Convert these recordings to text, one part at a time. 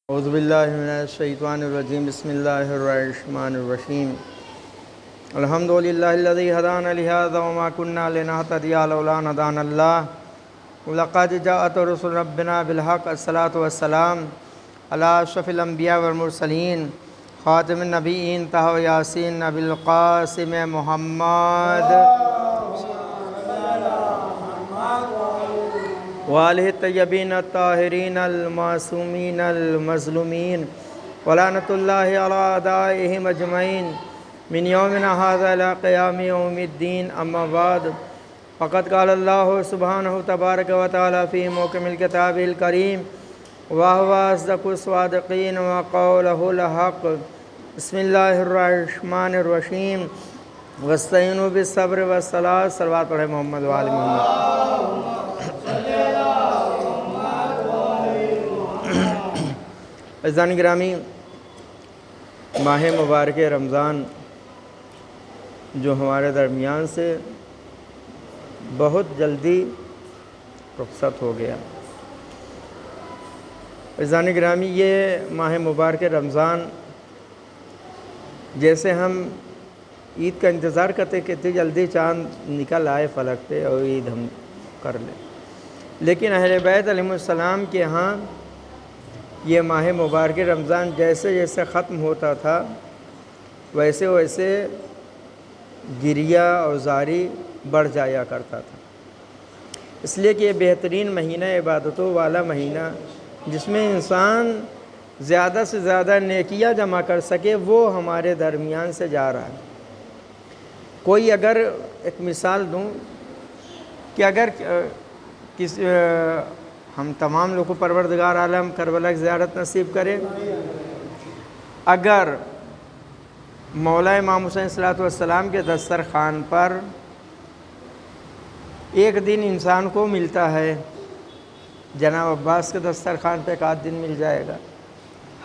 اعوذ باللہ من الشیطان الرجیم بسم اللہ الرحمن الرحیم الحمد للہ الذی ہدانا لہذا وما كنا لنہتدی لولا ان ہدانا اللہ لقد جاءت رسل ربنا بالحق الصلاۃ والسلام علی اشرف الانبیاء والمرسلین خاتم النبیین طہ یاسین ابی القاسم محمد وآلہ الطیبین الطاہرین المعصومین المظلومین ولعنۃ اللہ علی اعدائہم اجمعین من یومنا ھذا الی قیام یوم الدین اما بعد فقد قال اللہ سبحانہ تبارک و تعالی فی محکم الکتاب الکریم وہو اصدق الصادقین وقولہ الحق بسم اللہ الرحمن الرحیم واستعینوا بالصبر والصلاۃ صلوات پڑھے محمد وآل محمد۔ عزیزان گرامی، ماہ مبارک رمضان جو ہمارے درمیان سے بہت جلدی رخصت ہو گیا۔ عزیزان گرامی، یہ ماہ مبارک رمضان جیسے ہم عید کا انتظار کرتے کہ اتنی جلدی چاند نکل آئے فلک پہ اور عید ہم کر لیں، لیکن اہل بیت علیہ السلام کے ہاں یہ ماہ مبارک رمضان جیسے جیسے ختم ہوتا تھا ویسے ویسے گریہ اور زاری بڑھ جایا کرتا تھا، اس لیے کہ یہ بہترین مہینہ عبادتوں والا مہینہ جس میں انسان زیادہ سے زیادہ نیکیاں جمع کر سکے وہ ہمارے درمیان سے جا رہا ہے۔ کوئی اگر ایک مثال دوں کہ اگر ہم تمام لوگوں کو پروردگار عالم کربلا کی زیارت نصیب کرے، اگر مولا امام حسین صلی اللہ علیہ وسلم کے دسترخوان پر ایک دن انسان کو ملتا ہے، جناب عباس کے دسترخوان پہ ایک آدھ دن مل جائے گا،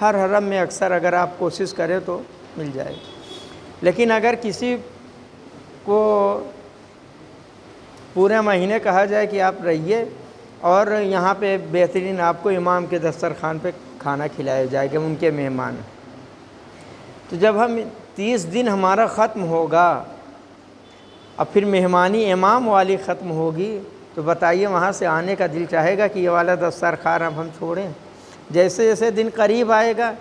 ہر حرم میں اکثر اگر آپ کوشش کریں تو مل جائے گا، لیکن اگر کسی کو پورے مہینے کہا جائے کہ آپ رہیے اور یہاں پہ بہترین آپ کو امام کے دسترخوان پہ کھانا کھلایا جائے گا، ان کے مہمان، تو جب ہم 30 دن ہمارا ختم ہوگا اور پھر مہمانی امام والی ختم ہوگی تو بتائیے وہاں سے آنے کا دل چاہے گا کہ یہ والا دسترخوان اب ہم چھوڑیں؟ جیسے جیسے دن قریب آئے گا،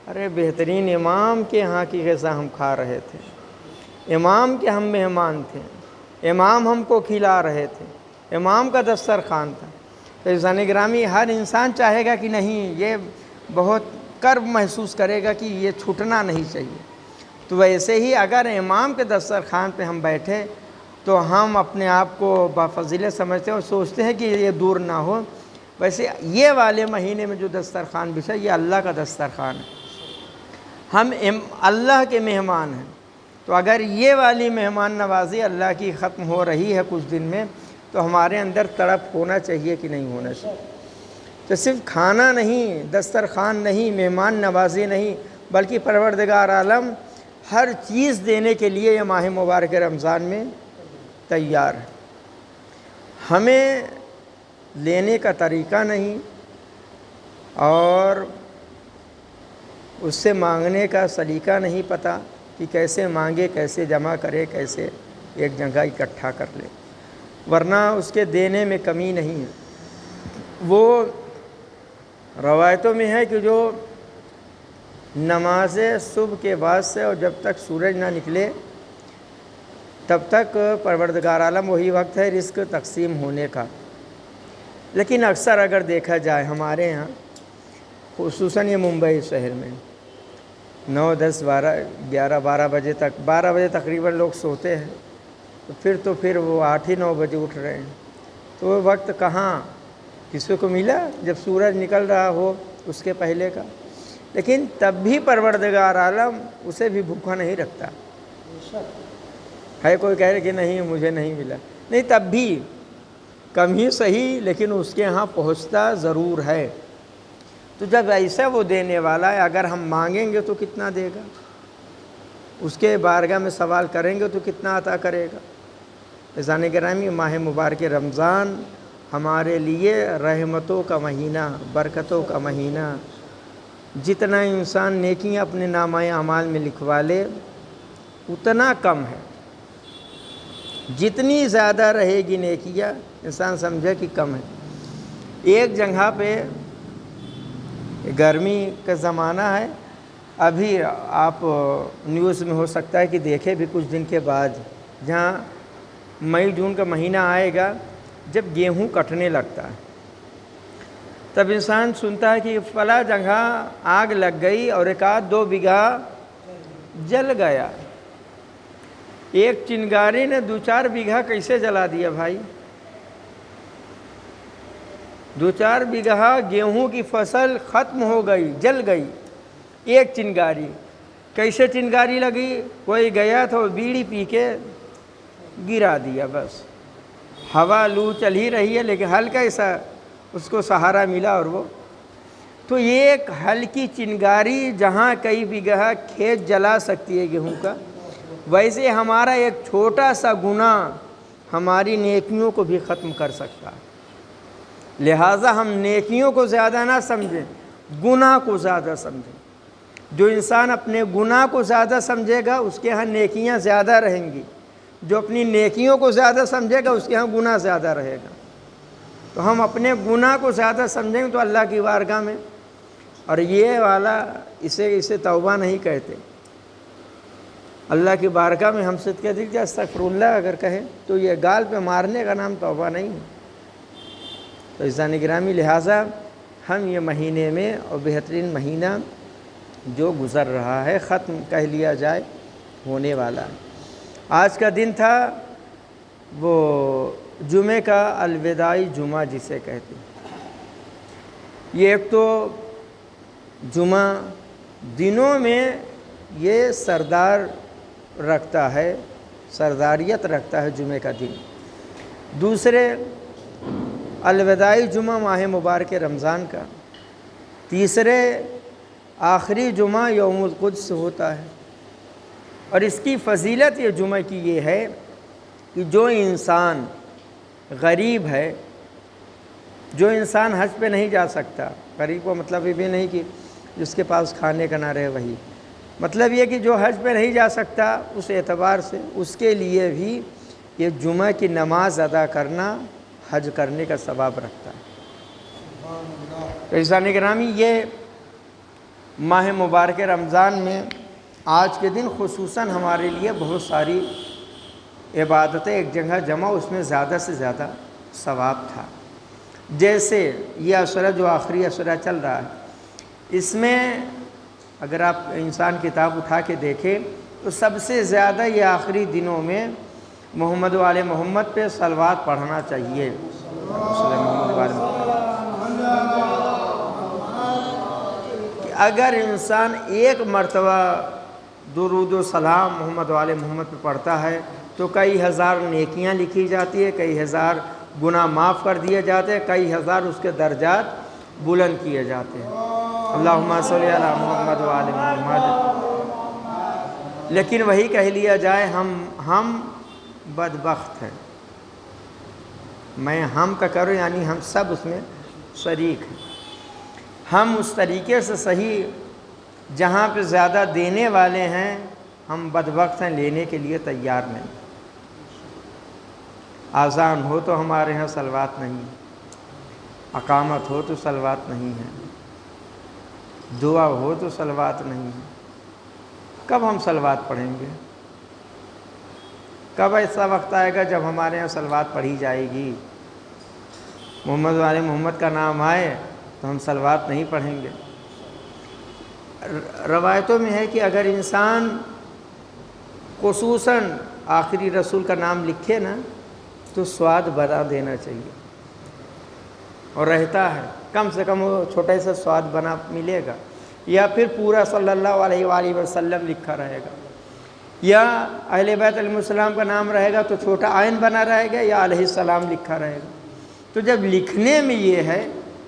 ارے بہترین امام کے ہاں کی غذا ہم کھا رہے تھے، امام کے ہم مہمان تھے، امام ہم کو کھلا رہے تھے، امام کا دسترخوان تھا۔ تو عزیزان گرامی، ہر انسان چاہے گا کہ نہیں، یہ بہت کرب محسوس کرے گا کہ یہ چھوٹنا نہیں چاہیے۔ تو ویسے ہی اگر امام کے دسترخوان پہ ہم بیٹھے تو ہم اپنے آپ کو بافضیلت سمجھتے ہیں اور سوچتے ہیں کہ یہ دور نہ ہو۔ ویسے یہ والے مہینے میں جو دسترخوان بچھا یہ اللہ کا دسترخوان ہے، ہم اللہ کے مہمان ہیں، تو اگر یہ والی مہمان نوازی اللہ کی ختم ہو رہی ہے کچھ دن میں تو ہمارے اندر تڑپ ہونا چاہیے کہ نہیں ہونا چاہیے؟ تو صرف کھانا نہیں، دسترخوان نہیں، مہمان نوازی نہیں، بلکہ پروردگار عالم ہر چیز دینے کے لیے یہ ماہ مبارک رمضان میں تیار ہے۔ ہمیں لینے کا طریقہ نہیں اور اس سے مانگنے کا سلیقہ نہیں پتہ کہ کیسے مانگے، کیسے جمع کرے، کیسے ایک جگہ اکٹھا کر لے، ورنہ اس کے دینے میں کمی نہیں ہے۔ وہ روایتوں میں ہے کہ جو نماز صبح کے بعد سے اور جب تک سورج نہ نکلے تب تک پروردگار عالم وہی وقت ہے رزق تقسیم ہونے کا، لیکن اکثر اگر دیکھا جائے ہمارے ہاں خصوصاً یہ ممبئی شہر میں 9، 10، 12، 11، 12 بجے تک، 12 بجے تقریباً لوگ سوتے ہیں، تو پھر وہ 8 ہی 9 بجے اٹھ رہے ہیں، تو وہ وقت کہاں کسی کو ملا جب سورج نکل رہا ہو اس کے پہلے کا؟ لیکن تب بھی پروردگار عالم اسے بھی بھوکا نہیں رکھتا ہے۔ کوئی کہہ رہے کہ نہیں مجھے نہیں ملا، نہیں، تب بھی کم ہی صحیح لیکن اس کے ہاں پہنچتا ضرور ہے۔ تو جب ایسا وہ دینے والا ہے، اگر ہم مانگیں گے تو کتنا دے گا، اس کے بارگاہ میں سوال کریں گے تو کتنا عطا کرے گا۔ عزیزان گرامی، ماہ مبارک رمضان ہمارے لیے رحمتوں کا مہینہ، برکتوں کا مہینہ، جتنا انسان نیکیاں اپنے نامہ اعمال میں لکھوا لے اتنا کم ہے، جتنی زیادہ رہے گی نیکیاں انسان سمجھے کہ کم ہے۔ ایک جگہ پہ گرمی کا زمانہ ہے، ابھی آپ نیوز میں ہو سکتا ہے کہ دیکھے بھی کچھ دن کے بعد، جہاں مئی جون کا مہینہ آئے گا جب گیہوں کٹنے لگتا ہے، تب انسان سنتا ہے کہ فلاں جگہ آگ لگ گئی اور 1-2 بیگھہ جل گیا۔ ایک چنگاری نے 2-4 بیگھہ کیسے جلا دیا بھائی؟ 2-4 بیگھہ گیہوں کی فصل ختم ہو گئی، جل گئی، ایک چنگاری۔ کیسے چنگاری لگی؟ کوئی گیا تو بیڑی پی کے گرا دیا، بس ہوا لو چل ہی رہی ہے لیکن ہلکا سا اس کو سہارا ملا اور وہ تو ایک ہلکی چنگاری جہاں کئی بیگھہ کھیت جلا سکتی ہے گیہوں کا، ویسے ہمارا ایک چھوٹا سا گناہ ہماری نیکیوں کو بھی ختم کر سکتا ہے۔ لہٰذا ہم نیکیوں کو زیادہ نہ سمجھیں، گناہ کو زیادہ سمجھیں۔ جو انسان اپنے گناہ کو زیادہ سمجھے گا اس کے ہاں نیکیاں زیادہ رہیں گی، جو اپنی نیکیوں کو زیادہ سمجھے گا اس کے ہاں گناہ زیادہ رہے گا۔ تو ہم اپنے گناہ کو زیادہ سمجھیں گے تو اللہ کی بارگاہ میں، اور یہ والا اسے توبہ نہیں کہتے، اللہ کی بارگاہ میں ہم سے کہتے کہ استغفر اللہ اگر کہیں تو یہ گال پہ مارنے کا نام توبہ نہیں ہے۔ تو عزیزان گرامی، لہٰذا ہم یہ مہینے میں اور بہترین مہینہ جو گزر رہا ہے، ختم کہہ لیا جائے ہونے والا ہے۔ آج کا دن تھا وہ جمعے کا الوداعی جمعہ جسے کہتے ہیں۔ یہ ایک تو جمعہ دنوں میں یہ سردار رکھتا ہے، سرداریت رکھتا ہے جمعے کا دن۔ دوسرے الوداعی جمعہ ماہ مبارک رمضان کا۔ تیسرے آخری جمعہ یوم القدس ہوتا ہے، اور اس کی فضیلت یہ جمعہ کی یہ ہے کہ جو انسان غریب ہے، جو انسان حج پہ نہیں جا سکتا، غریب کو مطلب یہ بھی نہیں کہ جس کے پاس کھانے کا نہ رہے وہی، مطلب یہ کہ جو حج پہ نہیں جا سکتا اس اعتبار سے اس کے لیے بھی یہ جمعہ کی نماز ادا کرنا حج کرنے کا ثواب رکھتا ہے۔ تو عزیزان گرامی، یہ ماہ مبارک رمضان میں آج کے دن خصوصاً ہمارے لیے بہت ساری عبادتیں ایک جگہ جمع، اس میں زیادہ سے زیادہ ثواب تھا۔ جیسے یہ عشرہ جو آخری عشرہ چل رہا ہے، اس میں اگر آپ انسان کتاب اٹھا کے دیکھیں تو سب سے زیادہ یہ آخری دنوں میں محمد و آل محمد پہ صلوات پڑھنا چاہیے۔ کہ اگر انسان ایک مرتبہ درود و سلام محمد و آل محمد پہ پڑھتا ہے تو کئی ہزار نیکیاں لکھی جاتی ہے، کئی ہزار گناہ معاف کر دیے جاتے ہیں، کئی ہزار اس کے درجات بلند کیے جاتے ہیں۔ اللہم صلی علی محمد و آل محمد۔ لیکن وہی کہہ لیا جائے ہم بدبخت ہیں، میں ہم کا کروں یعنی ہم سب اس میں شریک ہیں۔ ہم اس طریقے سے صحیح جہاں پہ زیادہ دینے والے ہیں ہم بدبخت ہیں، لینے کے لیے تیار نہیں۔ اذان ہو تو ہمارے ہاں صلوات نہیں، اقامت ہو تو صلوات نہیں ہے، دعا ہو تو صلوات نہیں ہے۔ کب ہم صلوات پڑھیں گے؟ کب ایسا وقت آئے گا جب ہمارے یہاں صلوات پڑھی جائے گی؟ محمد والے محمد کا نام آئے تو ہم صلوات نہیں پڑھیں گے۔ روایتوں میں ہے کہ اگر انسان خصوصاً آخری رسول کا نام لکھے نا تو سواد بنا دینا چاہیے، اور رہتا ہے کم سے کم وہ چھوٹے سے سواد بنا ملے گا، یا پھر پورا صلی اللہ علیہ وآلہ وسلم لکھا رہے گا، یا اہل بیت علیہ السلام کا نام رہے گا تو چھوٹا آئین بنا رہے گا، یا علیہ السلام لکھا رہے گا۔ تو جب لکھنے میں یہ ہے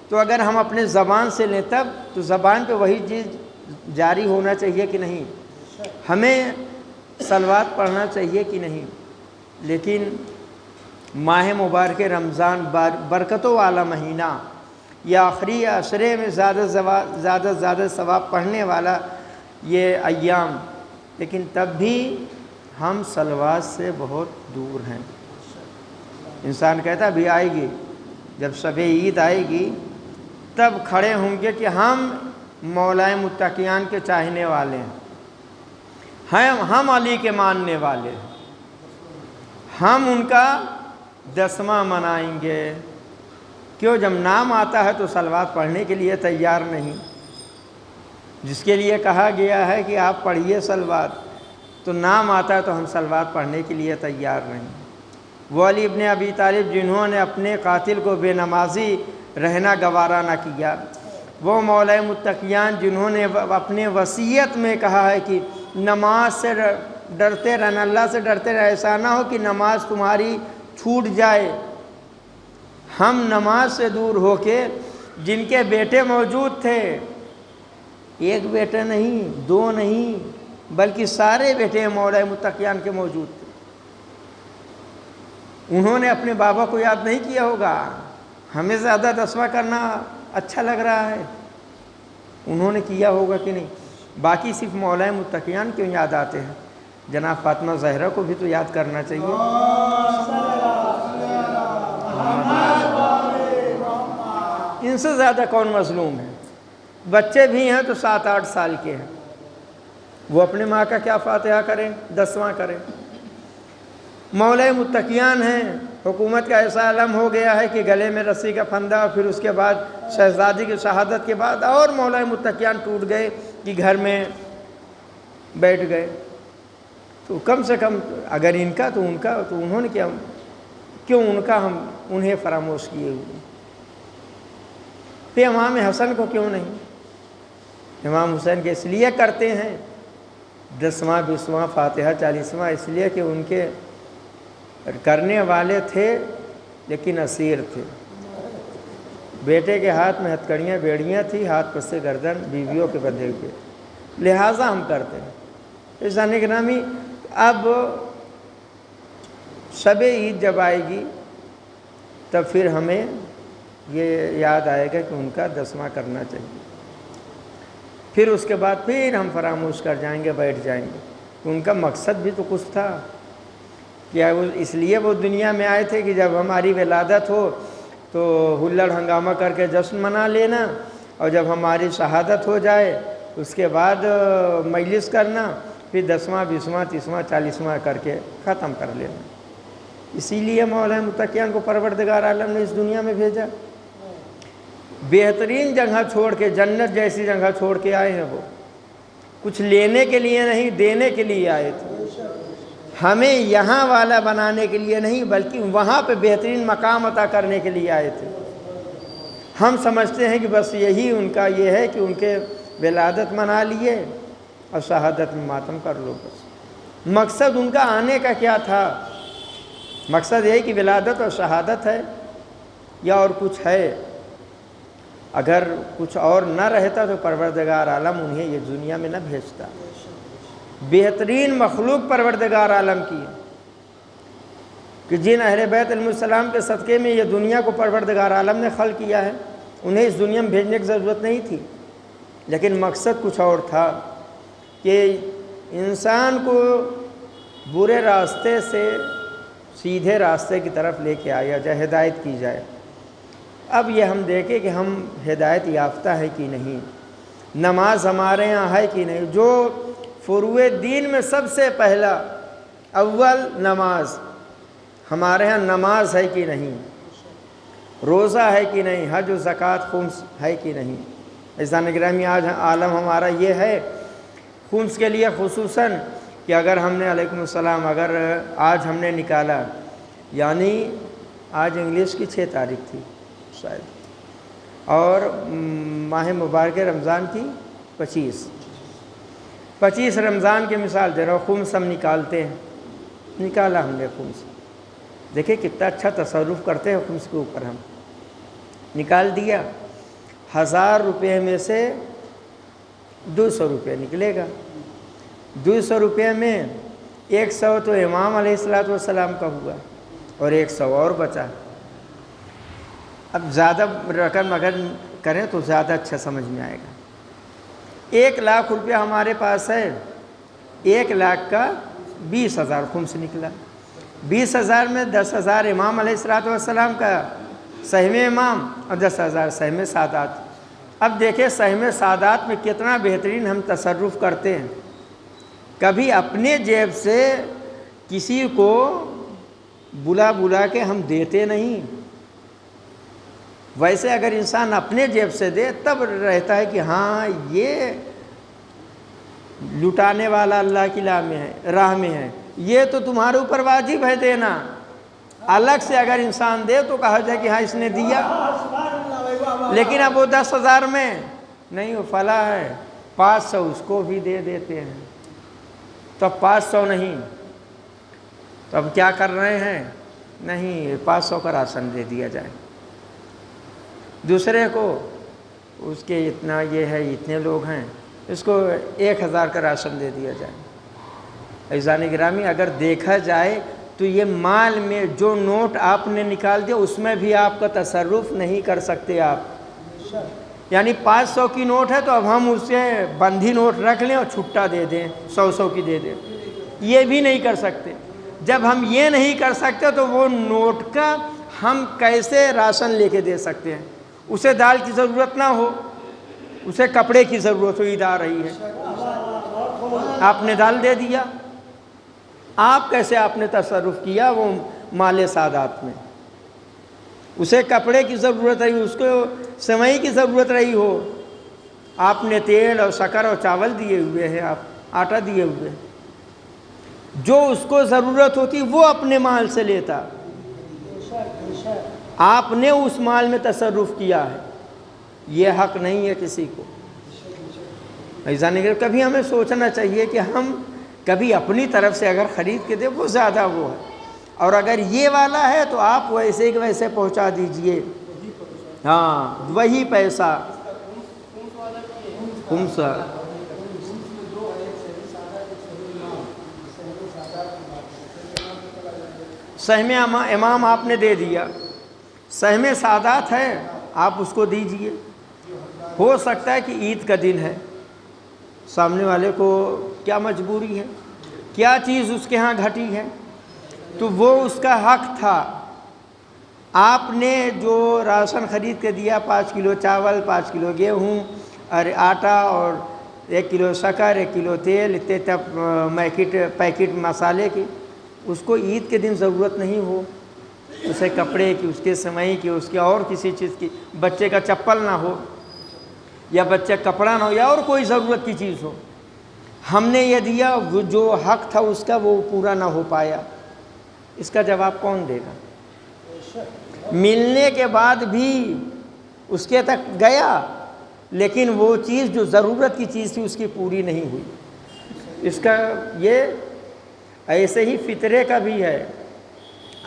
تو اگر ہم اپنے زبان سے لیں تب تو زبان پہ وہی چیز جاری ہونا چاہیے کہ نہیں، ہمیں صلوات پڑھنا چاہیے کہ نہیں۔ لیکن ماہ مبارک رمضان برکتوں والا مہینہ، یا آخری عشرے میں زیادہ ثواب پڑھنے والا یہ ایام، لیکن تب بھی ہم صلوات سے بہت دور ہیں۔ انسان کہتا بھی آئے گی، جب شب عید آئے گی تب کھڑے ہوں گے کہ ہم مولائے متقیان کے چاہنے والے ہیں، ہم علی کے ماننے والے ہیں، ہم ان کا دسواں منائیں گے۔ کیوں؟ جب نام آتا ہے تو صلوات پڑھنے کے لیے تیار نہیں، جس کے لیے کہا گیا ہے کہ آپ پڑھیے صلوات، تو نام آتا ہے تو ہم صلوات پڑھنے کے لیے تیار نہیں۔ وہ علی ابن ابی طالب جنہوں نے اپنے قاتل کو بے نمازی رہنا گوارا نہ کیا، وہ مولائے متقیان جنہوں نے اپنے وصیت میں کہا ہے کہ نماز سے ڈرتے رہنا، اللہ سے ڈرتے رہنا، ایسا نہ ہو کہ نماز تمہاری چھوٹ جائے۔ ہم نماز سے دور ہو کے جن کے بیٹے موجود تھے، ایک بیٹا نہیں، دو نہیں، بلکہ سارے بیٹے مولائے متقیان کے موجود تھے، انہوں نے اپنے بابا کو یاد نہیں کیا ہوگا؟ ہمیں زیادہ دسواں کرنا اچھا لگ رہا ہے، انہوں نے کیا ہوگا کہ نہیں؟ باقی صرف مولائے متقیان کیوں یاد آتے ہیں؟ جناب فاطمہ زہرا کو بھی تو یاد کرنا چاہیے۔ ان سے زیادہ کون مظلوم ہے؟ بچے بھی ہیں تو 7-8 سال کے ہیں، وہ اپنے ماں کا کیا فاتحہ کریں، دسواں کریں؟ مولائے متقیان ہیں، حکومت کا ایسا علم ہو گیا ہے کہ گلے میں رسی کا پھندا، پھر اس کے بعد شہزادی کی شہادت کے بعد اور مولائے متقیان ٹوٹ گئے کہ گھر میں بیٹھ گئے۔ تو کم سے کم اگر ان کا تو ان کا، تو انہوں نے کیوں ان کا ہم انہیں فراموش کیے ہوئے؟ پھر امام حسن کو کیوں نہیں؟ امام حسین کے اس لیے کرتے ہیں 10واں 20واں فاتحہ 40واں، اس لیے کہ ان کے کرنے والے تھے لیکن اسیر تھے، بیٹے کے ہاتھ میں ہتھکڑیاں بیڑیاں تھیں، ہاتھ پر سے گردن بیویوں کے بندھے ہوئے، لہٰذا ہم کرتے ہیں۔ عزیزان گرامی، اب شب عید جب آئے گی تب پھر ہمیں یہ یاد آئے گا کہ ان کا 10واں کرنا چاہیے، پھر اس کے بعد پھر ہم فراموش کر جائیں گے، بیٹھ جائیں گے۔ ان کا مقصد بھی تو کچھ تھا، کیا وہ اس لیے وہ دنیا میں آئے تھے کہ جب ہماری ولادت ہو تو ہلڑ ہنگامہ کر کے جشن منا لینا، اور جب ہماری شہادت ہو جائے اس کے بعد مجلس کرنا، پھر 10واں 20واں 30واں 40واں کر کے ختم کر لینا۔ اسی لیے مولائے متقیان کو پروردگار عالم نے اس دنیا میں بھیجا، بہترین جگہ چھوڑ کے، جنت جیسی جگہ چھوڑ کے آئے ہیں۔ وہ کچھ لینے کے لیے نہیں، دینے کے لیے آئے تھے، ہمیں یہاں والا بنانے کے لیے نہیں، بلکہ وہاں پہ بہترین مقام عطا کرنے کے لیے آئے تھے۔ ہم سمجھتے ہیں کہ بس یہی ان کا یہ ہے کہ ان کے ولادت منا لیے اور شہادت میں ماتم کر لو، بس۔ مقصد ان کا آنے کا کیا تھا؟ مقصد یہ کہ ولادت اور شہادت ہے یا اور کچھ ہے؟ اگر کچھ اور نہ رہتا تو پروردگار عالم انہیں یہ دنیا میں نہ بھیجتا۔ بہترین مخلوق پروردگار عالم کی کہ جن اہل بیت علیہ السلام کے صدقے میں یہ دنیا کو پروردگار عالم نے خلق کیا ہے، انہیں اس دنیا میں بھیجنے کی ضرورت نہیں تھی، لیکن مقصد کچھ اور تھا کہ انسان کو برے راستے سے سیدھے راستے کی طرف لے کے آیا جائے، ہدایت کی جائے۔ اب یہ ہم دیکھیں کہ ہم ہدایت یافتہ ہے کہ نہیں، نماز ہمارے ہاں ہے کہ نہیں۔ جو فروع دین میں سب سے پہلا اول نماز، ہمارے ہاں نماز ہے کہ نہیں، روزہ ہے کہ نہیں، حج و زکوٰۃ خمس ہے کہ نہیں۔ عزیزان گرامی، آج عالم ہمارا یہ ہے، خمس کے لیے خصوصاً کہ اگر ہم نے علیکم السلام، اگر آج ہم نے نکالا، یعنی آج انگلش کی 6 تاریخ تھی شاید، اور ماہ مبارک رمضان کی 25 رمضان کی مثال دے رہا ہوں، خمس ہم نکالتے ہیں، نکالا ہم نے خمس، دیکھیں کتنا اچھا تصرف کرتے ہیں خمس کے اوپر، ہم نکال دیا، 1000 روپے میں سے 200 روپے نکلے گا، 200 روپے میں 100 تو امام علیہ السلام کا ہوا اور 100 اور بچا۔ اب زیادہ رقم اگر کریں تو زیادہ اچھا سمجھ میں آئے گا۔ 1,00,000 روپیہ ہمارے پاس ہے، 1,00,000 کا 20,000 خمس نکلا، 20,000 میں 10,000 امام علیہ الصلوۃ والسلام کا سہم امام اور 10,000 سہم سادات۔ اب دیکھیں سہم سادات میں کتنا بہترین ہم تصرف کرتے ہیں، کبھی اپنے جیب سے کسی کو بلا کے ہم دیتے نہیں۔ ویسے اگر انسان اپنے جیب سے دے تب رہتا ہے کہ ہاں یہ لٹانے والا اللہ کی راہ میں ہے، یہ تو تمہارے اوپر واجب ہے دینا۔ الگ سے اگر انسان دے تو کہا جائے کہ ہاں اس نے دیا، لیکن اب وہ 10,000 میں نہیں، وہ فلاں ہے 500 اس کو بھی دے دیتے ہیں، تو 500 نہیں، تو اب کیا کر رہے ہیں؟ نہیں 500 کا راشن دے دیا جائے، دوسرے کو اس کے اتنا یہ ہے اتنے لوگ ہیں اس کو 1,000 کا راشن دے دیا جائے۔ عزیزان گرامی اگر دیکھا جائے تو یہ مال میں جو نوٹ آپ نے نکال دیا اس میں بھی آپ کا تصرف نہیں کر سکتے آپ، یعنی 500 کی نوٹ ہے تو اب ہم اسے بندھی نوٹ رکھ لیں اور چھٹا دے دیں، 100 کی دے دیں، یہ بھی نہیں کر سکتے۔ جب ہم یہ نہیں کر سکتے تو وہ نوٹ کا ہم کیسے راشن لے کے دے سکتے ہیں؟ اسے دال کی ضرورت نہ ہو، اسے کپڑے کی ضرورت ہو، عید آ رہی ہے، آپ نے دال دے دیا، آپ کیسے آپ نے تصرف کیا وہ مال سادات میں؟ اسے کپڑے کی ضرورت رہی، اس کو سوئی کی ضرورت رہی ہو، آپ نے تیل اور شکر اور چاول دیے ہوئے ہیں، آپ آٹا دیے ہوئے ہیں، جو اس کو ضرورت ہوتی وہ اپنے مال سے لیتا، آپ نے اس مال میں تصرف کیا ہے، یہ حق نہیں ہے کسی کو۔ کبھی ہمیں سوچنا چاہیے کہ ہم کبھی اپنی طرف سے اگر خرید کے دیں وہ زیادہ وہ ہے، اور اگر یہ والا ہے تو آپ ویسے کہ ویسے پہنچا دیجئے، ہاں وہی پیسہ خمس۔ سہم امام آپ نے دے دیا، سہم سادات ہے آپ اس کو دیجئے، ہو سکتا ہے کہ عید کا دن ہے، سامنے والے کو کیا مجبوری ہے، کیا چیز اس کے ہاں گھٹی ہے، تو وہ اس کا حق تھا۔ آپ نے جو راشن خرید کے دیا 5 کلو چاول، 5 کلو گیہوں اور آٹا اور 1 کلو شکر، 1 کلو تیل، اتنے پیکٹ مسالے کی، اس کو عید کے دن ضرورت نہیں ہو، اسے کپڑے کی، اس کے سمئی کی، اس کے اور کسی چیز کی، بچے کا چپل نہ ہو یا بچے کپڑا نہ ہو یا اور کوئی ضرورت کی چیز ہو، ہم نے یہ دیا، وہ جو حق تھا اس کا وہ پورا نہ ہو پایا، اس کا جواب کون دے گا؟ ملنے کے بعد بھی اس کے تک گیا لیکن وہ چیز جو ضرورت کی چیز تھی اس کی پوری نہیں ہوئی۔ اس کا یہ ایسے ہی فطرے کا بھی ہے،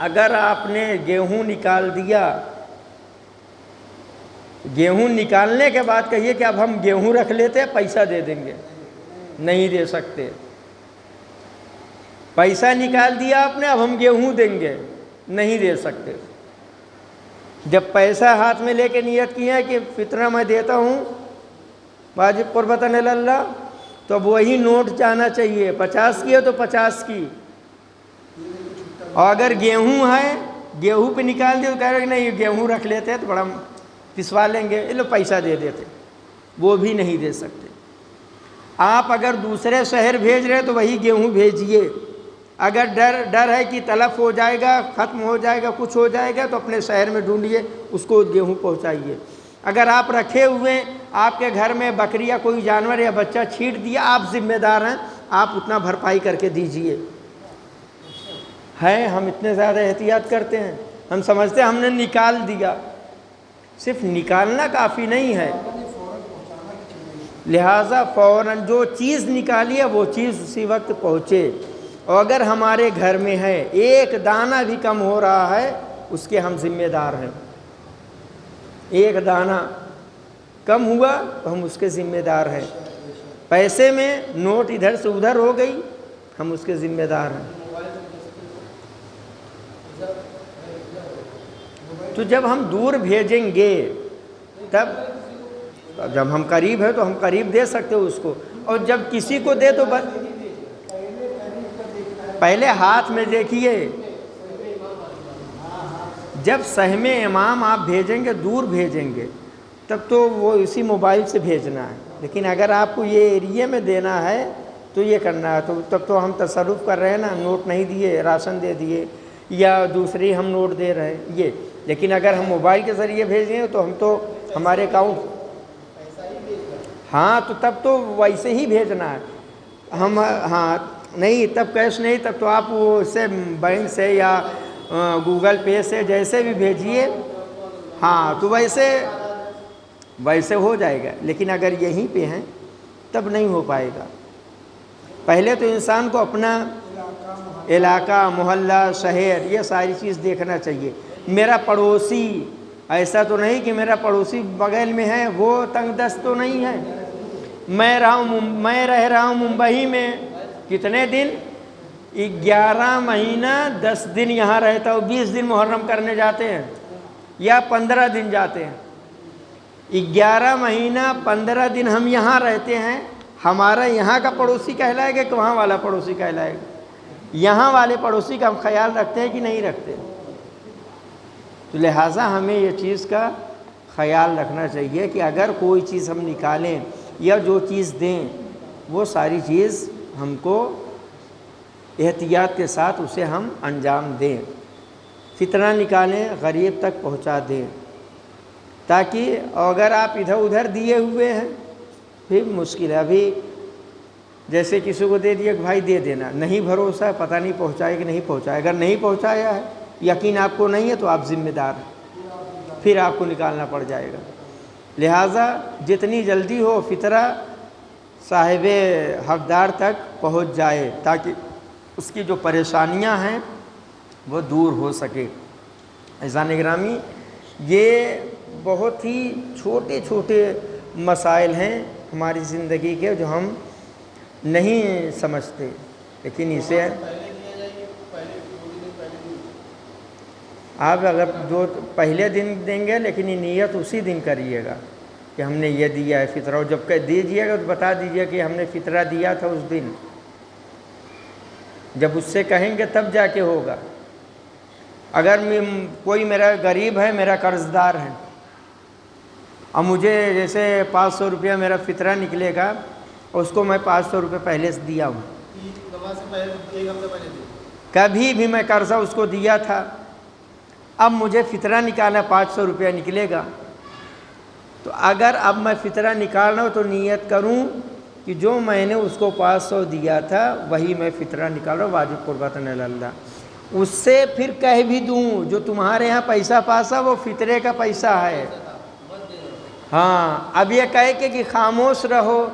اگر آپ نے گیہوں نکال دیا، گیہوں نکالنے کے بعد کہیے کہ اب ہم گیہوں رکھ لیتے پیسہ دے دیں گے، نہیں دے سکتے۔ پیسہ نکال دیا آپ نے، اب ہم گیہوں دیں گے، نہیں دے سکتے۔ جب پیسہ ہاتھ میں لے کے نیت کی ہے کہ فطرہ میں دیتا ہوں واجب قربتاً اللہ، تو اب وہی نوٹ جانا چاہیے، 50 کی ہے تو 50 کی، اور اگر گیہوں ہے گیہوں پہ نکال دیا تو کہہ رہے کہ نہیں گیہوں رکھ لیتے تو بڑا پسوا لیں گے، لو پیسہ دے دیتے، وہ بھی نہیں دے سکتے۔ آپ اگر دوسرے شہر بھیج رہے تو وہی گیہوں بھیجیے، اگر ڈر ہے کہ تلف ہو جائے گا، ختم ہو جائے گا، کچھ ہو جائے گا تو اپنے شہر میں ڈھونڈیے، اس کو گیہوں پہنچائیے۔ اگر آپ رکھے ہوئے آپ کے گھر میں بکری یا کوئی جانور یا بچہ چھینٹ دیا، آپ ذمہ دار ہیں، آپ اتنا بھرپائی کر کے دیجئے۔ ہے ہم اتنے زیادہ احتیاط کرتے ہیں، ہم سمجھتے ہیں ہم نے نکال دیا، صرف نکالنا کافی نہیں ہے، لہٰذا فوراً جو چیز نکالی ہے وہ چیز اسی وقت پہنچے، اور اگر ہمارے گھر میں ہے ایک دانہ بھی کم ہو رہا ہے اس کے ہم ذمہ دار ہیں، ایک دانہ کم ہوا تو ہم اس کے ذمہ دار ہیں، پیسے میں نوٹ ادھر سے ادھر ہو گئی ہم اس کے ذمہ دار ہیں۔ تو جب ہم دور بھیجیں گے تب، جب ہم قریب ہیں تو ہم قریب دے سکتے ہو اس کو، اور جب کسی کو دے تو بس پہلے ہاتھ میں دیکھیے، جب سہم امام آپ بھیجیں گے دور بھیجیں گے تب تو وہ اسی موبائل سے بھیجنا ہے، لیکن اگر آپ کو یہ ایریے میں دینا ہے تو یہ کرنا ہے، تو تب تو ہم تصرف کر رہے ہیں نا، نوٹ نہیں دیے، راشن دے دیے یا دوسری ہم نوٹ دے رہے ہیں یہ، لیکن اگر ہم موبائل کے ذریعے بھیجیں تو ہم تو ہمارے اکاؤنٹ، ہاں تو تب تو ویسے ہی بھیجنا ہے ہم، ہاں نہیں تب کیش نہیں، تب تو آپ وہ سے بینک سے یا گوگل پے سے جیسے بھی بھیجیے، ہاں تو ویسے ہو جائے گا، لیکن اگر یہیں پہ ہیں تب نہیں ہو پائے گا۔ پہلے تو انسان کو اپنا علاقہ، محلہ، شہر، یہ ساری چیز دیکھنا چاہیے۔ میرا پڑوسی، ایسا تو نہیں کہ میرا پڑوسی بغل میں ہے وہ تنگ دست تو نہیں ہے، میں رہ رہا ہوں ممبئی میں کتنے دن، 11 مہینہ 10 دن یہاں رہتا ہوں، 20 دن محرم کرنے جاتے ہیں یا 15 دن جاتے ہیں، 11 مہینہ 15 دن ہم یہاں رہتے ہیں، ہمارا یہاں کا پڑوسی کہلائے گا کہ وہاں والا پڑوسی کہلائے گا؟ یہاں والے پڑوسی کا ہم خیال رکھتے ہیں کہ نہیں رکھتے؟ تو لہٰذا ہمیں یہ چیز کا خیال رکھنا چاہیے کہ اگر کوئی چیز ہم نکالیں یا جو چیز دیں وہ ساری چیز ہم کو احتیاط کے ساتھ اسے ہم انجام دیں، فطرہ نکالیں، غریب تک پہنچا دیں، تاکہ اگر آپ ادھر ادھر دیے ہوئے ہیں پھر مشکل ہے۔ ابھی جیسے کسی کو دے دیا کہ بھائی دے دینا، نہیں بھروسہ ہے، پتہ نہیں پہنچائے کہ نہیں پہنچائے، اگر نہیں پہنچایا ہے، یقین آپ کو نہیں ہے، تو آپ ذمہ دار ہیں، پھر آپ کو نکالنا پڑ جائے گا۔ لہٰذا جتنی جلدی ہو فطرہ صاحب حقدار تک پہنچ جائے تاکہ اس کی جو پریشانیاں ہیں وہ دور ہو سکے۔ عزیزان گرامی، یہ بہت ہی چھوٹے چھوٹے مسائل ہیں ہماری زندگی کے جو ہم نہیں سمجھتے، لیکن اسے آپ اگر جو پہلے دن دیں گے لیکن یہ نیت اسی دن کریے گا کہ ہم نے یہ دیا ہے فطرہ، اور جب کہ دیجیے گا تو بتا دیجیے کہ ہم نے فطرہ دیا تھا اس دن، جب اس سے کہیں گے تب جا کے ہوگا۔ اگر کوئی میرا غریب ہے، میرا قرض دار ہے، اور مجھے جیسے 500 روپیہ میرا فطرہ نکلے گا اور اس کو میں 500 روپے پہلے سے دیا ہوں، کبھی بھی میں قرضہ اس کو دیا تھا، اب مجھے فطرہ نکالا 500 روپیہ نکلے گا، تو اگر اب میں فطرہ نکال رہا ہوں تو نیت کروں کہ جو میں نے اس کو 500 دیا تھا وہی میں فطرہ نکال رہا ہوں، واجب قربتاً اللہ، اس سے پھر کہہ بھی دوں جو تمہارے ہاں پیسہ پاسا وہ فطرے کا پیسہ ہے، ہاں اب یہ کہے کہ خاموش رہو،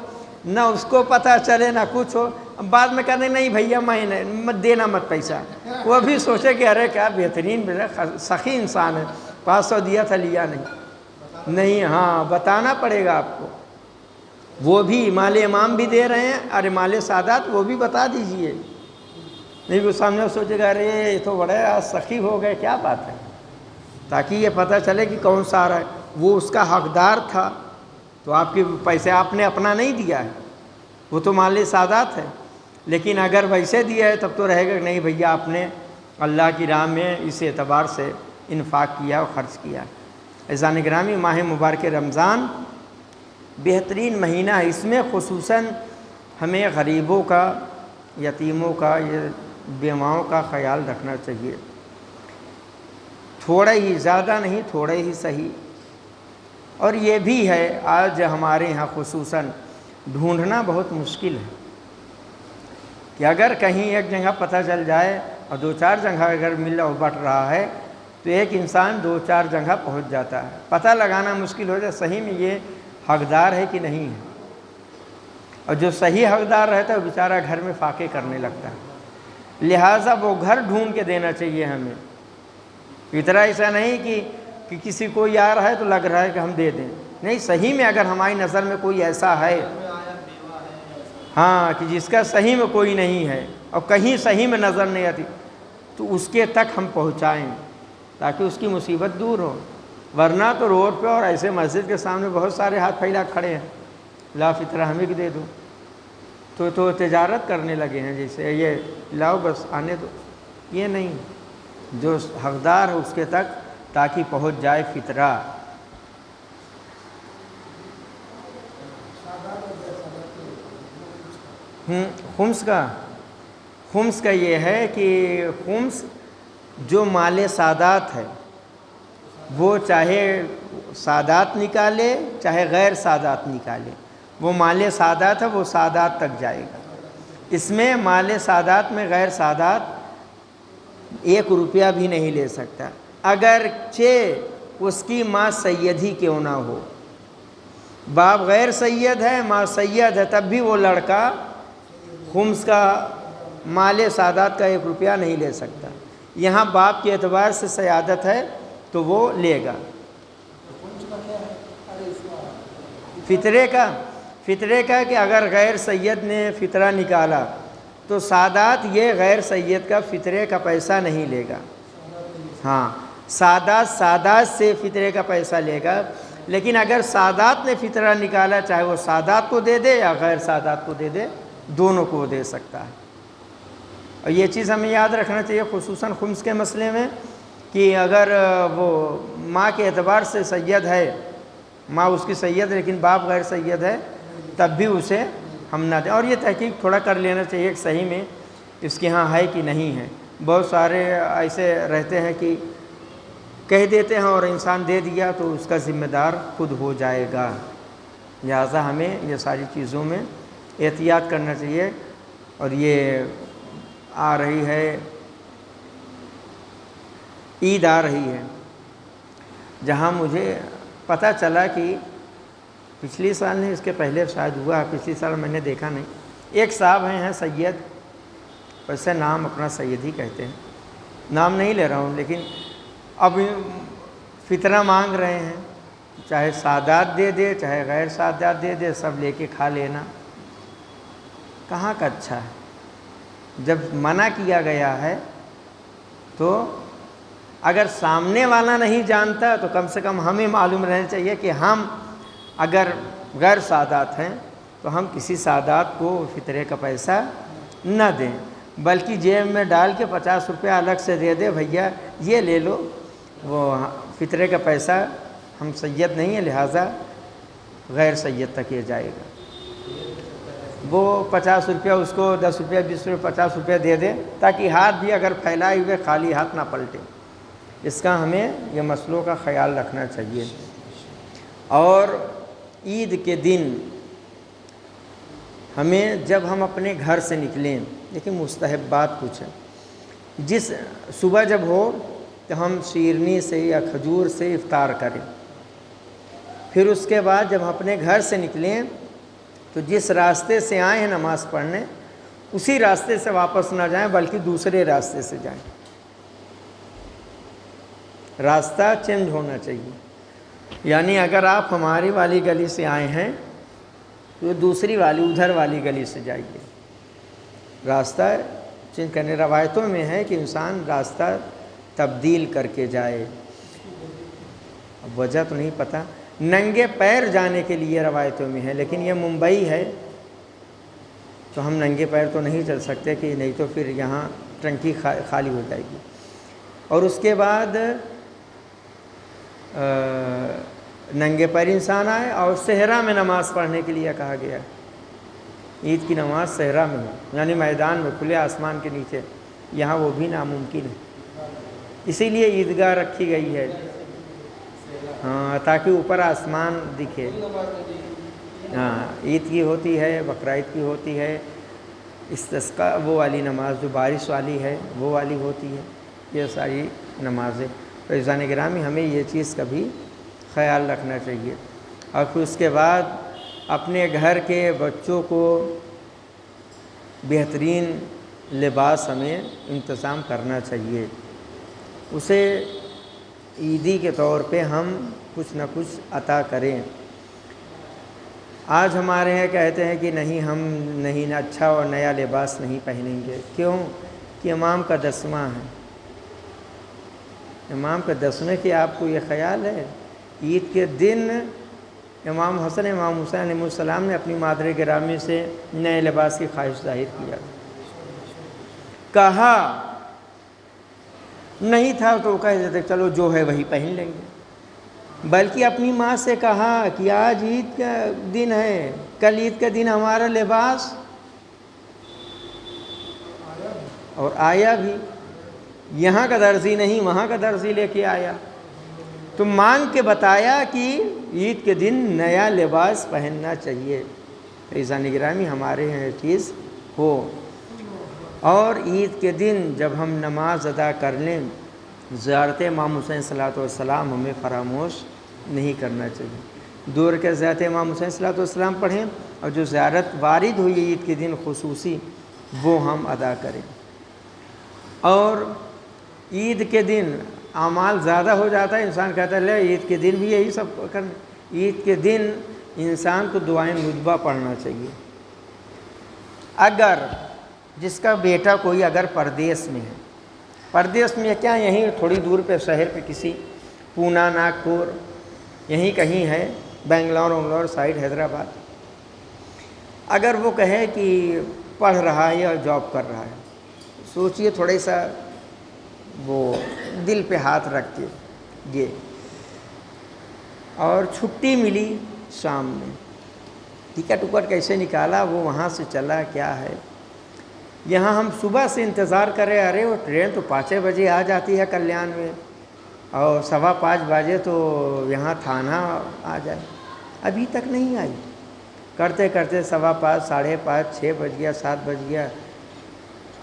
نہ اس کو پتہ چلے نہ کچھ ہو، بعد میں کہنے نہیں بھیا میں مت دینا مت پیسہ، وہ بھی سوچے کہ ارے کیا بہترین سخی انسان ہے، 500 دیا تھا لیا نہیں، ہاں بتانا پڑے گا آپ کو، وہ بھی مال امام بھی دے رہے ہیں اور مال سادات وہ بھی بتا دیجئے، نہیں وہ سامنے سوچے گا ارے یہ تو بڑے سخی ہو گئے، کیا بات ہے، تاکہ یہ پتہ چلے کہ کون سا آ رہا ہے، وہ اس کا حقدار تھا تو آپ کے پیسے آپ نے اپنا نہیں دیا ہے، وہ تو مال سادات ہے، لیکن اگر ویسے دیا ہے تب تو رہے گا کہ نہیں بھیا آپ نے اللہ کی راہ میں اس اعتبار سے انفاق کیا اور خرچ کیا۔ عزیزان گرامی، ماہ مبارک رمضان بہترین مہینہ ہے، اس میں خصوصاً ہمیں غریبوں کا، یتیموں کا، بیواؤں کا خیال رکھنا چاہیے، تھوڑا ہی، زیادہ نہیں، تھوڑے ہی صحیح۔ اور یہ بھی ہے آج ہمارے ہاں خصوصاً ڈھونڈنا بہت مشکل ہے کہ اگر کہیں ایک جگہ پتہ چل جائے اور 2-4 جگہ اگر مل اور بٹ رہا ہے تو ایک انسان 2-4 جگہ پہنچ جاتا ہے، پتہ لگانا مشکل ہو جائے صحیح میں یہ حقدار ہے کہ نہیں ہے، اور جو صحیح حقدار رہتا ہے وہ بیچارہ گھر میں فاقے کرنے لگتا ہے، لہٰذا وہ گھر ڈھونڈ کے دینا چاہیے ہمیں، اتنا ایسا نہیں کہ کسی کو آ رہا ہے تو لگ رہا ہے کہ ہم دے دیں، نہیں، صحیح میں اگر ہماری نظر میں کوئی ایسا ہے، ہاں کہ جس کا صحیح میں کوئی نہیں ہے اور کہیں صحیح میں نظر نہیں آتی تو اس کے تک ہم پہنچائیں، تاکہ اس کی مصیبت دور ہو، ورنہ تو روڈ پہ اور ایسے مسجد کے سامنے بہت سارے ہاتھ پھیلا کھڑے ہیں، لا فطرہ ہمیں بھی دے دو، تو تجارت کرنے لگے ہیں، جیسے یہ لاؤ بس آنے دو۔ یہ نہیں، جو حقدار ہے اس کے تک تاکہ پہنچ جائے فطرہ۔ خمس کا یہ ہے کہ خمس جو مال سادات ہے وہ چاہے سادات نکالے چاہے غیر سادات نکالے، وہ مال سادات ہے وہ سادات تک جائے گا۔ اس میں مال سادات میں غیر سادات 1 روپیہ بھی نہیں لے سکتا، اگرچہ اس کی ماں سید ہی کیوں نہ ہو۔ باپ غیر سید ہے، ماں سید ہے، تب بھی وہ لڑکا خمس کا مال سادات کا 1 روپیہ نہیں لے سکتا۔ یہاں باپ کے اعتبار سے سیادت ہے تو وہ لے گا۔ فطرے کا کہ اگر غیر سید نے فطرہ نکالا تو سادات یہ غیر سید کا فطرے کا پیسہ نہیں لے گا۔ ہاں، سادات سے فطرے کا پیسہ لے گا، لیکن اگر سادات نے فطرہ نکالا چاہے وہ سادات کو دے دے یا غیر سادات کو دے دے، دونوں کو دے سکتا ہے۔ اور یہ چیز ہمیں یاد رکھنا چاہیے خصوصاً خمس کے مسئلے میں، کہ اگر وہ ماں کے اعتبار سے سید ہے، ماں اس کی سید ہے لیکن باپ غیر سید ہے، تب بھی اسے ہم نہ دیں۔ اور یہ تحقیق تھوڑا کر لینا چاہیے کہ صحیح میں اس کے ہاں ہے کہ نہیں ہے۔ بہت سارے ایسے رہتے ہیں کہ کہہ دیتے ہیں اور انسان دے دیا تو اس کا ذمہ دار خود ہو جائے گا، لہٰذا ہمیں یہ ساری چیزوں میں احتیاط کرنا چاہیے۔ اور یہ آ رہی ہے، عید آ رہی ہے، جہاں مجھے پتہ چلا کہ پچھلی سال نہیں، اس کے پہلے شاید ہوا، پچھلی سال میں نے دیکھا نہیں، ایک صاحب ہیں سید، ویسے نام اپنا سید ہی کہتے ہیں، نام نہیں لے رہا ہوں، لیکن اب فطرہ مانگ رہے ہیں، چاہے سادات دے دے چاہے غیر سادات دے دے، سب لے کے کھا لینا۔ کہاں کا اچھا ہے؟ جب منع کیا گیا ہے تو اگر سامنے والا نہیں جانتا تو کم سے کم ہمیں معلوم رہنا چاہیے کہ ہم اگر غیر سادات ہیں تو ہم کسی سادات کو فطرے کا پیسہ نہ دیں، بلکہ جیب میں ڈال کے 50 روپیہ الگ سے دے دے، بھیا یہ لے لو، وہ فطرے کا پیسہ، ہم سید نہیں ہیں لہٰذا غیر سید تک یہ جائے گا۔ وہ 50 روپیہ اس کو 10 روپیہ 20 روپیہ 50 روپیہ دے دے، تاکہ ہاتھ بھی اگر پھیلائے ہوئے خالی ہاتھ نہ پلٹے۔ اس کا ہمیں یہ مسئلوں کا خیال رکھنا چاہیے۔ اور عید کے دن ہمیں جب ہم اپنے گھر سے نکلیں، لیکن مستحبات کچھ ہیں، جس صبح جب ہو تو ہم شیرنی سے یا کھجور سے افطار کریں، پھر اس کے بعد جب اپنے گھر سے نکلیں تو جس راستے سے آئے ہیں نماز پڑھنے اسی راستے سے واپس نہ جائیں بلکہ دوسرے راستے سے جائیں، راستہ چینج ہونا چاہیے۔ یعنی اگر آپ ہماری والی گلی سے آئے ہیں تو دوسری والی ادھر والی گلی سے جائیے، راستہ چینج کرنے۔ روایتوں میں ہے کہ انسان راستہ تبدیل کر کے جائے، اب وجہ تو نہیں پتہ، ننگے پیر جانے کے لیے روایتوں میں ہے، لیکن یہ ممبئی ہے تو ہم ننگے پیر تو نہیں چل سکتے، کہ نہیں تو پھر یہاں ٹنکی خالی ہو جائے گی۔ اور اس کے بعد ننگے پیر انسان آئے اور صحرا میں نماز پڑھنے کے لیے کہا گیا، عید کی نماز صحرا میں ہو، یعنی میدان میں کھلے آسمان کے نیچے، یہاں وہ بھی ناممکن ہے، اسی لیے عیدگاہ رکھی گئی ہے، ہاں، تاکہ اوپر آسمان دکھے۔ ہاں، عید کی ہوتی ہے، بقرعید کی ہوتی ہے، استسقاء وہ والی نماز جو بارش والی ہے وہ والی ہوتی ہے، یہ ساری نمازیں۔ عزیزان گرامی، ہمیں یہ چیز کا بھی خیال رکھنا چاہیے۔ اور پھر اس کے بعد اپنے گھر کے بچوں کو بہترین لباس ہمیں انتظام کرنا چاہیے، اسے عیدی کے طور پہ ہم کچھ نہ کچھ عطا کریں۔ آج ہمارے یہاں کہتے ہیں کہ نہیں، ہم نہیں اچھا اور نیا لباس نہیں پہنیں گے، کیوں؟ کہ امام کا 10واں ہے، امام کا دسنے کی آپ کو یہ خیال ہے؟ عید کے دن امام حسن امام حسین علیہ السلام نے اپنی مادر گرامی سے نئے لباس کی خواہش ظاہر کیا، کہا نہیں تھا تو کہہ دیتے چلو جو ہے وہی پہن لیں گے، بلکہ اپنی ماں سے کہا کہ آج عید کا دن ہے، کل عید کا دن ہمارا لباس، اور آیا بھی، یہاں کا درزی نہیں وہاں کا درزی لے کے آیا، تو مانگ کے بتایا کہ عید کے دن نیا لباس پہننا چاہیے، عزیزان گرامی ہمارے یہاں یہ چیز ہو۔ اور عید کے دن جب ہم نماز ادا کر لیں، زیارت امام حسین صلاۃ والسلام ہمیں فراموش نہیں کرنا چاہیے، دور کے زیارت امام حسین صلاۃ والسلام پڑھیں، اور جو زیارت وارد ہوئی عید کے دن خصوصی وہ ہم ادا کریں۔ اور عید کے دن اعمال زیادہ ہو جاتا ہے، انسان کہتا ہے لے عید کے دن بھی یہی سب کرنا، عید کے دن انسان کو دعائیں مجبہ پڑھنا چاہیے۔ اگر جس کا بیٹا کوئی اگر پردیس میں ہے، پردیس میں کیا یہیں تھوڑی دور پہ شہر پہ کسی پونا ناگپور یہیں کہیں ہے، بنگلور سائڈ حیدرآباد، اگر وہ کہے کہ پڑھ رہا ہے یا جاب کر رہا ہے، سوچئے تھوڑے سا وہ دل پہ ہاتھ رکھ کے یہ، اور چھٹی ملی شام میں، ٹکٹ وکٹ کیسے نکالا، وہ وہاں سے چلا کیا ہے، یہاں ہم صبح سے انتظار کرے، ارے وہ ٹرین تو 5 بجے آ جاتی ہے کلیان میں، اور 5:15 بجے تو یہاں تھانہ آ جائے، ابھی تک نہیں آئی، کرتے کرتے 5:15 5:30 6 بج گیا، 7 بج گیا،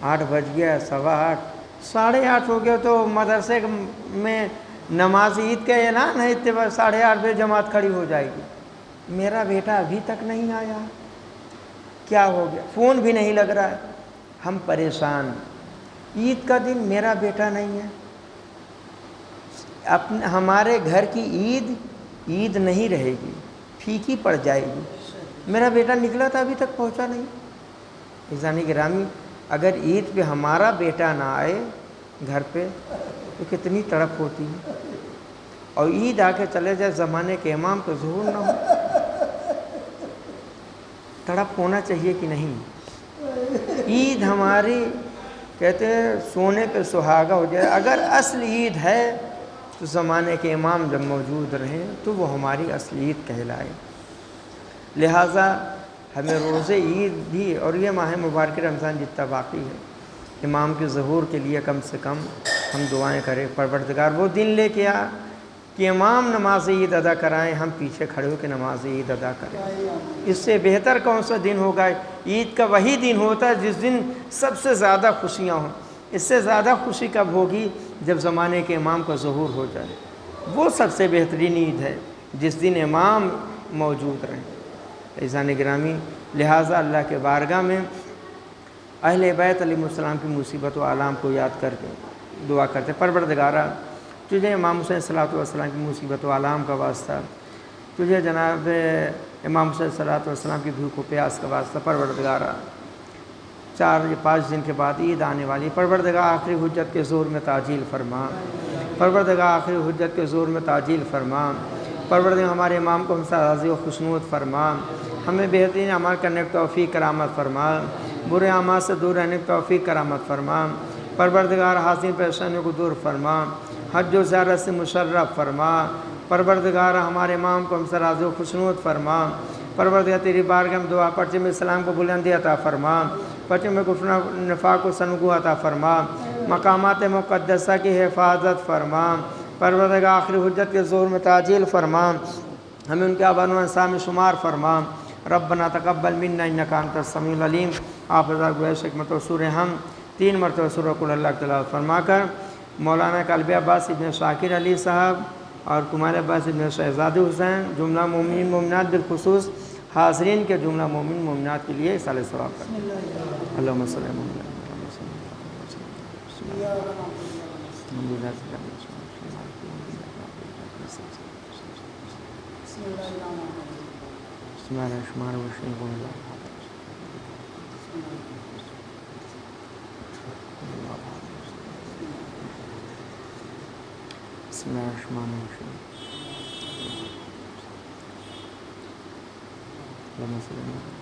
8 بج گیا، 8:15 8:30 ہو گیا، تو مدرسے میں نماز عید کا اعلان ہے، 8:30 بجے جماعت کھڑی ہو جائے گی، میرا بیٹا ابھی تک نہیں آیا، کیا ہو گیا، فون بھی نہیں لگ رہا ہے، ہم پریشان، عید کا دن میرا بیٹا نہیں ہے، ہمارے گھر کی عید نہیں رہے گی، پھیکی پڑ جائے گی، میرا بیٹا نکلا تھا ابھی تک پہنچا نہیں۔ عزیزان گرامی اگر عید پہ ہمارا بیٹا نہ آئے گھر پہ تو کتنی تڑپ ہوتی ہے، اور عید آ کے چلے جائے زمانے کے امام تو ظہور نہ ہو، تڑپ ہونا چاہیے کہ نہیں؟ عید ہماری کہتے ہیں سونے پہ سہاگا ہو جائے، اگر اصل عید ہے تو زمانے کے امام جب موجود رہیں تو وہ ہماری اصل عید کہلائے، لہٰذا ہمیں روزے عید بھی اور یہ ماہ مبارک رمضان جتنا باقی ہے، امام کے ظہور کے لیے کم سے کم ہم دعائیں کریں، پروردگار وہ دن لے کے آ کہ امام نماز عید ادا کرائیں، ہم پیچھے کھڑے ہو کے نماز عید ادا کریں، اس سے بہتر کون سا دن ہوگا؟ عید کا وہی دن ہوتا ہے جس دن سب سے زیادہ خوشیاں ہوں، اس سے زیادہ خوشی کب ہوگی؟ جب زمانے کے امام کا ظہور ہو جائے، وہ سب سے بہترین عید ہے جس دن امام موجود رہیں۔ عزیزان گرامی لہٰذا اللہ کے بارگاہ میں اہل بیت علیہ السلام کی مصیبت و آلام کو یاد کر کے دعا کرتے، پروردگارا تجھے امام حسین صلاۃ والسلام کی مصیبت و آلام کا واسطہ، تجھے جناب امام حسین صلاۃ والسلام کی بھوک و پیاس کا واسطہ، پروردگارا 4 یا 5 دن کے بعد عید آنے والی، پروردگار آخری حجت کے زور میں تعجیل فرما، پروردگار آخری حجت کے زور میں تعجیل فرما، پروردگار ہمارے امام کو ہم سے راضی و خوشنود فرما، ہمیں بہترین عمل کرنے کی توفیق کرامت فرما، برے اعمال سے دور رہنے کی توفیق کرامت فرما، پروردگار حاضرین پریشانیوں کو دور فرما، حج و زیارت سے مشرف فرما، پروردگار ہمارے امام کو ہم سے راضی و خوشنود فرما، پروردگار تیری بارگاہ میں دعا پرچم اسلام کو بلندی عطا فرما، پرچم کفر نفاق کو سنگو عطا فرما، مقامات مقدسہ کی حفاظت فرما، پروردگار آخری حجت کے زور میں تعجیل فرما، ہمیں ان کے آبان و انسان میں شمار فرما، ربنا تقبل منا انک انت السمیع العلیم۔ آپ حضرات گویش حکمت و سورہ ہم 3 مرتبہ سورہ قل اللہ تلاوت فرما کر مولانا قلبی عباس ابن شاکر علی صاحب اور کمار عباس ابن شہزاد حسین جملہ مومنین مومنات بالخصوص حاضرین کے جملہ مومن مومنات کے لیے اصال ثواب کرتے ہیں۔ اللہم صلی اللہ علیہ بسم اللہ الرحمن الرحیم اللهم صل على